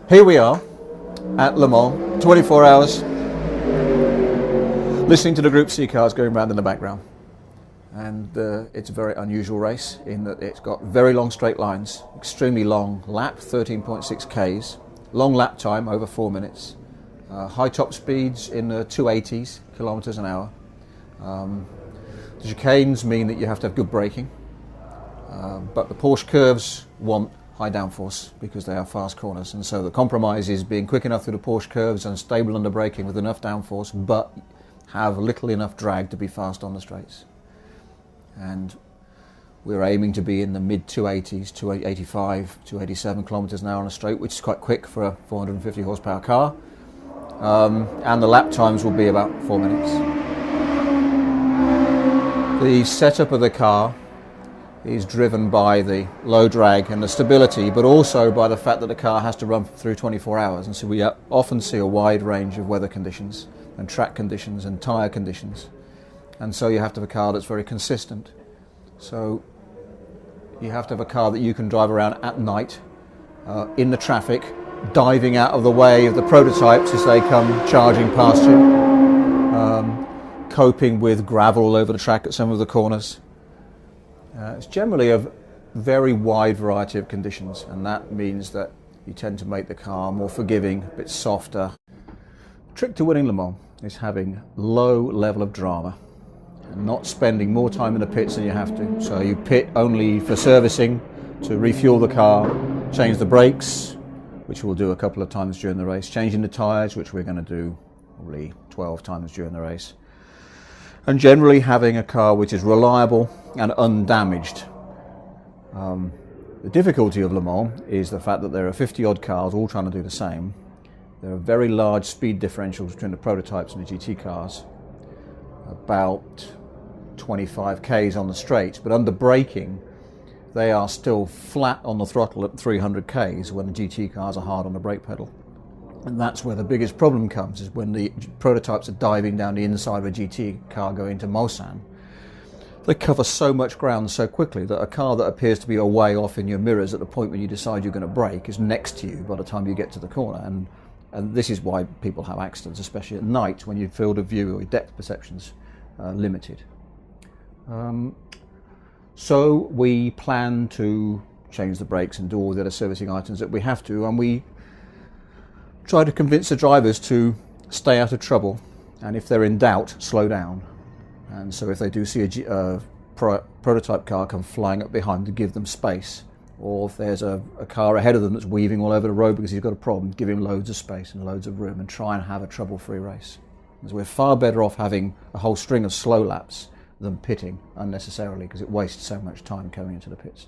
Here we are at Le Mans, 24 hours, listening to the Group C cars going around in the background. And it's a very unusual race in that it's got very long straight lines, extremely long lap, 13.6 Ks, long lap time, over 4 minutes, high top speeds in the 280s kilometers an hour. The chicanes mean that you have to have good braking, but the Porsche curves want high downforce because they are fast corners, and so the compromise is being quick enough through the Porsche curves and stable under braking with enough downforce, but have little enough drag to be fast on the straights. And we're aiming to be in the mid 280s, 285, 287 kilometers an hour on a straight, which is quite quick for a 450 horsepower car. And the lap times will be about 4 minutes. The setup of the car is driven by the low drag and the stability, but also by the fact that the car has to run through 24 hours. And so we often see a wide range of weather conditions and track conditions and tyre conditions. And so you have to have a car that's very consistent. So you have to have a car that you can drive around at night, in the traffic, diving out of the way of the prototypes as they come charging past you, coping with gravel all over the track at some of the corners. It's generally a very wide variety of conditions, and that means that you tend to make the car more forgiving, a bit softer. The trick to winning Le Mans is having low level of drama and not spending more time in the pits than you have to. So you pit only for servicing, to refuel the car, change the brakes, which we'll do a couple of times during the race, changing the tyres, which we're going to do probably 12 times during the race. And generally having a car which is reliable and undamaged. The difficulty of Le Mans is the fact that there are 50 odd cars all trying to do the same. There are very large speed differentials between the prototypes and the GT cars, about 25 Ks on the straight, but under braking they are still flat on the throttle at 300 Ks when the GT cars are hard on the brake pedal. And that's where the biggest problem comes, is when the prototypes are diving down the inside of a GT car going to Mulsanne. They cover so much ground so quickly that a car that appears to be a way off in your mirrors at the point when you decide you're going to brake is next to you by the time you get to the corner. And this is why people have accidents, especially at night when your field of view or your depth perception's limited. So we plan to change the brakes and do all the other servicing items that we have to, and we try to convince the drivers to stay out of trouble, and if they're in doubt, slow down. And so if they do see a prototype car come flying up behind, to give them space, or if there's a car ahead of them that's weaving all over the road because he's got a problem, give him loads of space and loads of room and try and have a trouble-free race. Because we're far better off having a whole string of slow laps than pitting unnecessarily, because it wastes so much time coming into the pits.